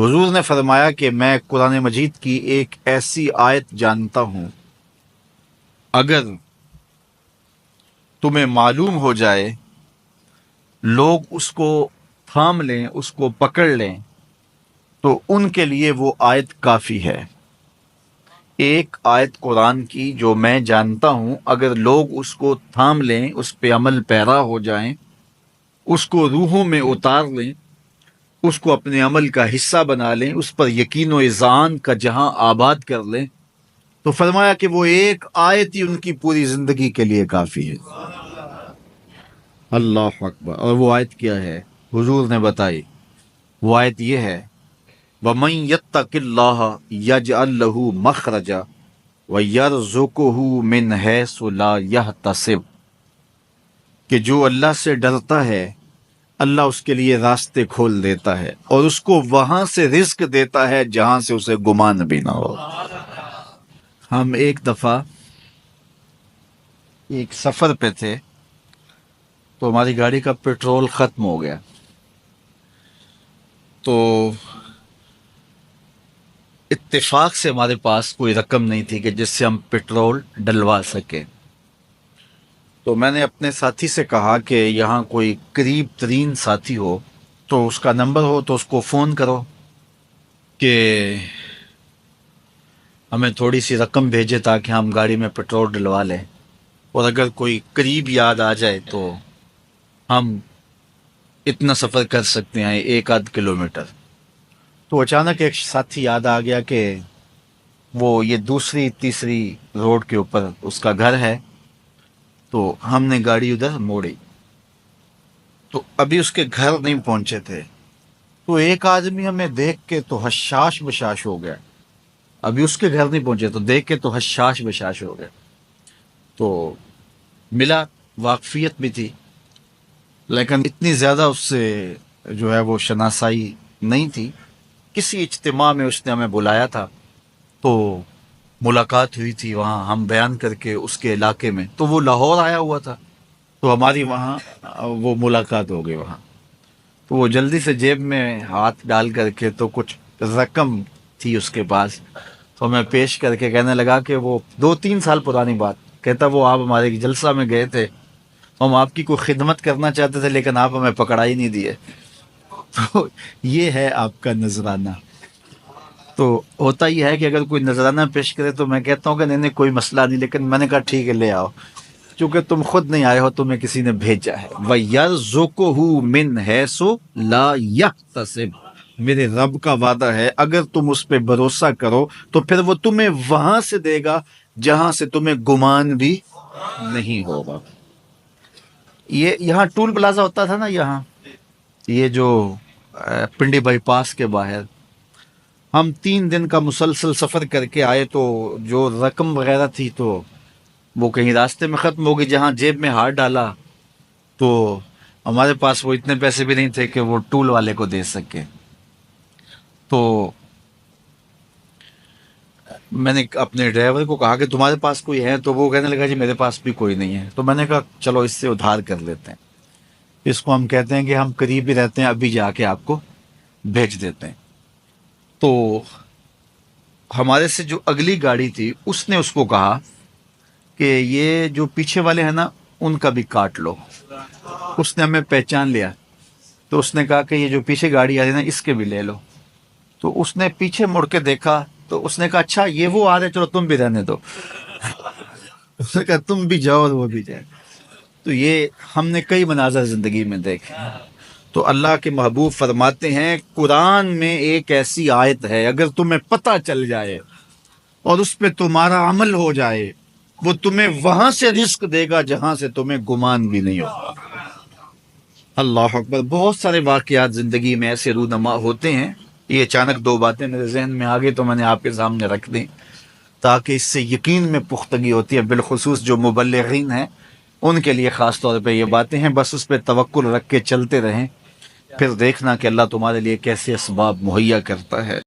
حضور نے فرمایا کہ میں قرآن مجید کی ایک ایسی آیت جانتا ہوں، اگر تمہیں معلوم ہو جائے، لوگ اس کو تھام لیں، اس کو پکڑ لیں، تو ان کے لیے وہ آیت کافی ہے۔ ایک آیت قرآن کی جو میں جانتا ہوں، اگر لوگ اس کو تھام لیں، اس پہ عمل پیرا ہو جائیں، اس کو روحوں میں اتار لیں، اس کو اپنے عمل کا حصہ بنا لیں، اس پر یقین و اذعان کا جہاں آباد کر لیں، تو فرمایا کہ وہ ایک آیت ہی ان کی پوری زندگی کے لیے کافی ہے۔ اللہ اکبر۔ اور وہ آیت کیا ہے؟ حضور نے بتائی، وہ آیت یہ ہے، وَمَن يَتَّقِ اللَّهَ يَجْعَل لَّهُ مَخْرَجًا وَيَرْزُقْهُ مِنْ حَيْثُ لَا يَحْتَسِبُ، کہ جو اللہ سے ڈرتا ہے، اللہ اس کے لیے راستے کھول دیتا ہے اور اس کو وہاں سے رزق دیتا ہے جہاں سے اسے گمان بھی نہ ہو۔ ہم ایک دفعہ ایک سفر پہ تھے، تو ہماری گاڑی کا پیٹرول ختم ہو گیا، تو اتفاق سے ہمارے پاس کوئی رقم نہیں تھی کہ جس سے ہم پیٹرول ڈلوا سکیں۔ تو میں نے اپنے ساتھی سے کہا کہ یہاں کوئی قریب ترین ساتھی ہو تو اس کا نمبر ہو تو اس کو فون کرو کہ ہمیں تھوڑی سی رقم بھیجے تاکہ ہم گاڑی میں پیٹرول ڈلوا لیں، اور اگر کوئی قریب یاد آ جائے تو ہم اتنا سفر کر سکتے ہیں، 1-8 کلومیٹر۔ تو اچانک ایک ساتھی یاد آ گیا کہ وہ یہ دوسری تیسری روڈ کے اوپر اس کا گھر ہے، تو ہم نے گاڑی ادھر موڑی، تو ابھی اس کے گھر نہیں پہنچے تھے، تو ایک آدمی ہمیں دیکھ کے تو حشاش بشاش ہو گیا۔ ابھی اس کے گھر نہیں پہنچے تو دیکھ کے تو حشاش بشاش ہو گیا۔ تو ملا، واقفیت بھی تھی، لیکن اتنی زیادہ اس سے جو ہے وہ شناسائی نہیں تھی۔ کسی اجتماع میں اس نے ہمیں بلایا تھا، تو ملاقات ہوئی تھی وہاں، ہم بیان کر کے اس کے علاقے میں، تو وہ لاہور آیا ہوا تھا، تو ہماری وہاں وہ ملاقات ہو گئی وہاں۔ تو وہ جلدی سے جیب میں ہاتھ ڈال کر کے، تو کچھ رقم تھی اس کے پاس، تو میں پیش کر کے کہنے لگا کہ وہ 2-3 سال پرانی بات، کہتا وہ آپ ہمارے جلسہ میں گئے تھے، ہم آپ کی کوئی خدمت کرنا چاہتے تھے لیکن آپ ہمیں پکڑا ہی نہیں دیے۔ تو یہ ہے آپ کا نذرانہ۔ تو ہوتا ہی ہے کہ اگر کوئی نذرانہ پیش کرے تو میں کہتا ہوں کہ نہیں کوئی مسئلہ نہیں، لیکن میں نے کہا ٹھیک ہے لے آؤ، چونکہ تم خود نہیں آئے ہو، تمہیں کسی نے بھیجا ہے۔ وَيَرْزُقُهُ مِنْ حَيْثُ لَا يَحْتَسِبُ، میرے رب کا وعدہ ہے اگر تم اس پہ بھروسہ کرو تو پھر وہ تمہیں وہاں سے دے گا جہاں سے تمہیں گمان بھی نہیں ہوگا۔ یہ یہاں ٹول پلازا ہوتا تھا نا، یہاں یہ جو پنڈی بائی پاس کے باہر، ہم 3 دن کا مسلسل سفر کر کے آئے، تو جو رقم وغیرہ تھی تو وہ کہیں راستے میں ختم ہو گئی۔ جہاں جیب میں ہاتھ ڈالا تو ہمارے پاس وہ اتنے پیسے بھی نہیں تھے کہ وہ ٹول والے کو دے سکے۔ تو میں نے اپنے ڈرائیور کو کہا کہ تمہارے پاس کوئی ہے، تو وہ کہنے لگا جی میرے پاس بھی کوئی نہیں ہے۔ تو میں نے کہا چلو اس سے ادھار کر لیتے ہیں، اس کو ہم کہتے ہیں کہ ہم قریب ہی رہتے ہیں، ابھی جا کے آپ کو بھیج دیتے ہیں۔ تو ہمارے سے جو اگلی گاڑی تھی اس نے اس کو کہا کہ یہ جو پیچھے والے ہیں نا ان کا بھی کاٹ لو۔ اس نے ہمیں پہچان لیا، تو اس نے کہا کہ یہ جو پیچھے گاڑی آ رہی ہے نا اس کے بھی لے لو۔ تو اس نے پیچھے مڑ کے دیکھا تو اس نے کہا اچھا یہ وہ آ رہے، چلو تم بھی رہنے دو۔ اس نے کہا تم بھی جاؤ اور وہ بھی جائے۔ تو یہ ہم نے کئی مناظر زندگی میں دیکھے۔ تو اللہ کے محبوب فرماتے ہیں قرآن میں ایک ایسی آیت ہے، اگر تمہیں پتہ چل جائے اور اس پہ تمہارا عمل ہو جائے، وہ تمہیں وہاں سے رزق دے گا جہاں سے تمہیں گمان بھی نہیں ہوگا۔ اللہ اکبر۔ بہت سارے واقعات زندگی میں ایسے رونما ہوتے ہیں۔ یہ اچانک 2 باتیں میرے ذہن میں آ گئی تو میں نے آپ کے سامنے رکھ دی، تاکہ اس سے یقین میں پختگی ہوتی ہے، بالخصوص جو مبلغین ہیں ان کے لیے خاص طور پہ یہ باتیں ہیں۔ بس اس پہ توکل رکھ کے چلتے رہیں، پھر دیکھنا کہ اللہ تمہارے لیے کیسے اسباب مہیا کرتا ہے۔